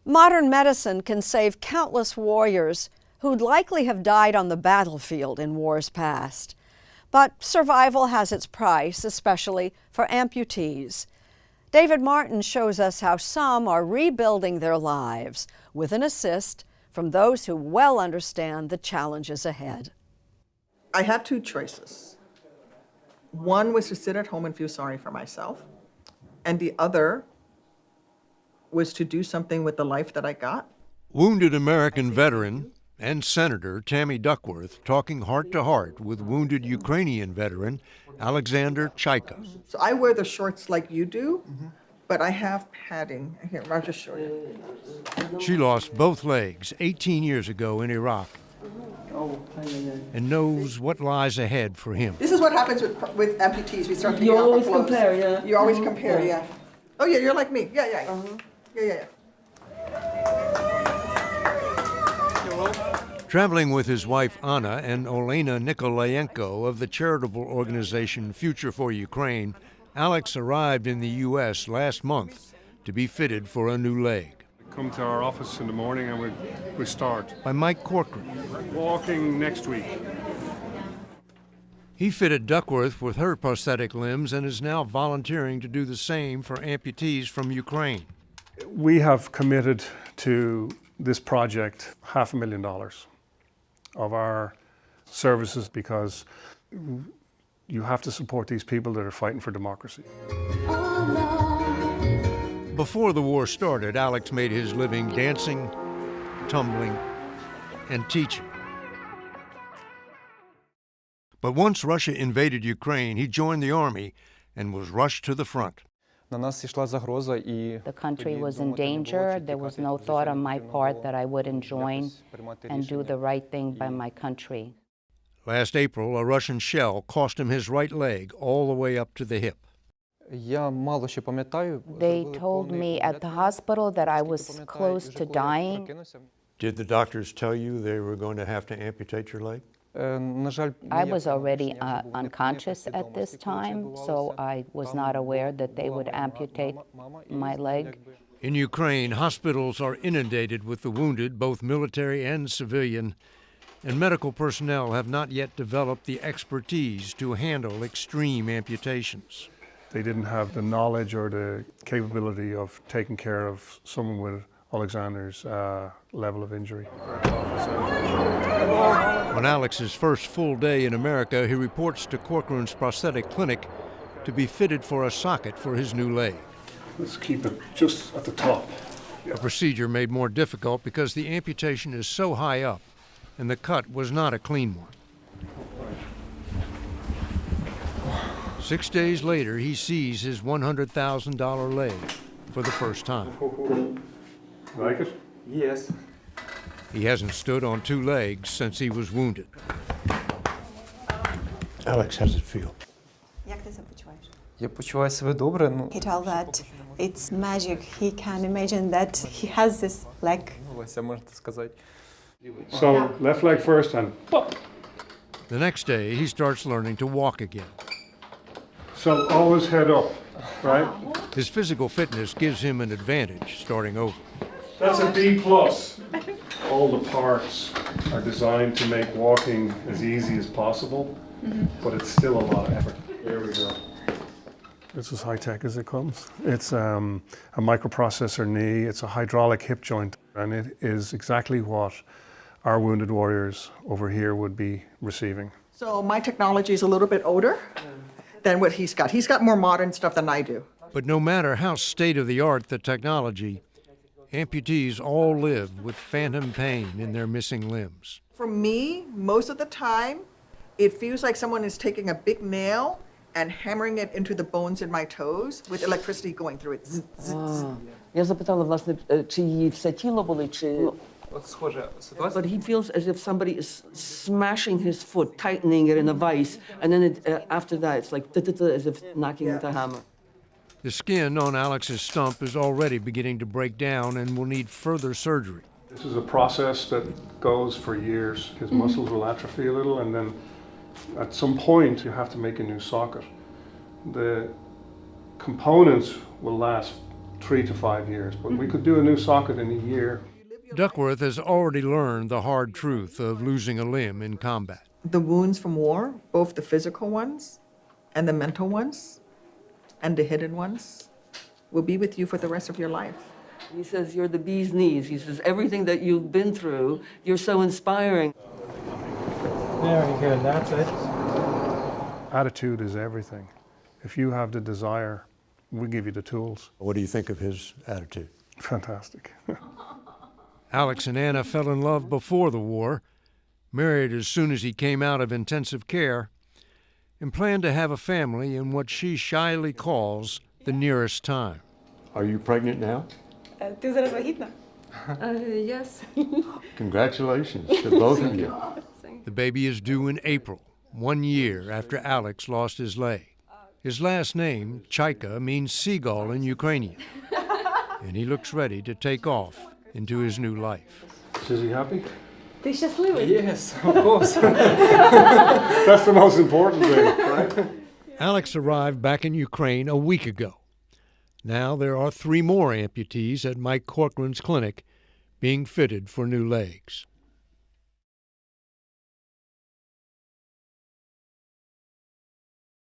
Modern medicine can save countless warriors who'd likely have died on the battlefield in wars past. But survival has its price, especially for amputees. David Martin shows us how some are rebuilding their lives with an assist from those who well understand the challenges ahead. I had two choices. One was to sit at home and feel sorry for myself, and the other was to do something with the life that I got. Wounded American veteran and Senator Tammy Duckworth talking heart to heart with wounded Ukrainian veteran Alexander Chaika. So I wear the shorts like you do, but I have padding. Here, I'll just show you. She lost both legs 18 years ago in Iraq and knows what lies ahead for him. This is what happens with amputees. We start taking You off our always clothes. compare, yeah. You always compare, yeah. Oh yeah, you're like me. Yeah. Yeah. Traveling with his wife Anna and Olena Nikolayenko of the charitable organization Future for Ukraine, Alex arrived in the U.S. last month to be fitted for a new leg. Come to our office in the morning and we start. By Mike Corcoran. Walking next week. He fitted Duckworth with her prosthetic limbs and is now volunteering to do the same for amputees from Ukraine. We have committed to this project $500,000 of our services because you have to support these people that are fighting for democracy. Before the war started, Alex made his living dancing, tumbling, and teaching. But once Russia invaded Ukraine, he joined the army and was rushed to the front. The country was in danger. There was no thought on my part that I wouldn't join and do the right thing by my country. Last April, a Russian shell cost him his right leg all the way up to the hip. They told me at the hospital that I was close to dying. Did the doctors tell you they were going to have to amputate your leg? I was already unconscious at this time, so I was not aware that they would amputate my leg. In Ukraine, hospitals are inundated with the wounded, both military and civilian, and medical personnel have not yet developed the expertise to handle extreme amputations. They didn't have the knowledge or the capability of taking care of someone with Alexander's level of injury. On Alex's first full day in America, he reports to Corcoran's prosthetic clinic to be fitted for a socket for his new leg. Let's keep it just at the top. A procedure made more difficult because the amputation is so high up and the cut was not a clean one. 6 days later, he sees his $100,000 leg for the first time. Like it? Yes. He hasn't stood on two legs since he was wounded. Alex, how does it feel? Як ти себе почуваєш? Я почуваю себе добре. He told that it's magic. He can imagine that he has this leg. Це можна сказати. So, left leg first and pop. The next day, he starts learning to walk again. So, always head up, right? His physical fitness gives him an advantage starting over. That's a B+. All the parts are designed to make walking as easy as possible, but it's still a lot of effort. There we go. It's as high-tech as it comes. It's a microprocessor knee, it's a hydraulic hip joint, and it is exactly what our wounded warriors over here would be receiving. So my technology is a little bit older than what he's got. He's got more modern stuff than I do. But no matter how state-of-the-art the technology, amputees all live with phantom pain in their missing limbs. For me, most of the time, it feels like someone is taking a big nail and hammering it into the bones in my toes with electricity going through it. Zzz, zzz, zzz. Я запитала, власне, чи її все тіло болить, чи... От схожа ситуація. But he feels as if somebody is smashing his foot, tightening it in a vice, and then after that, it's like as if knocking with a hammer. The skin on Alex's stump is already beginning to break down and will need further surgery. This is a process that goes for years. His muscles will atrophy a little, and then at some point you have to make a new socket. The components will last 3 to 5 years, but we could do a new socket in a year. Duckworth has already learned the hard truth of losing a limb in combat. The wounds from war, both the physical ones and the mental ones and the hidden ones, will be with you for the rest of your life. He says, you're the bee's knees. He says, everything that you've been through, you're so inspiring. Very good, that's it. Attitude is everything. If you have the desire, we give you the tools. What do you think of his attitude? Fantastic. Alex and Anna fell in love before the war, married as soon as he came out of intensive care, and planned to have a family in what she shyly calls the nearest time. Are you pregnant now? Ти зараз вагітна? Yes. Congratulations to both of you. The baby is due in April, 1 year after Alex lost his leg. His last name, Chaika, means seagull in Ukrainian, and he looks ready to take off into his new life. Is he happy? Ти щасливий? Yes, of course. That's the most important thing, right? Alex arrived back in Ukraine a week ago. Now there are 3 more amputees at Mike Corcoran's clinic being fitted for new legs.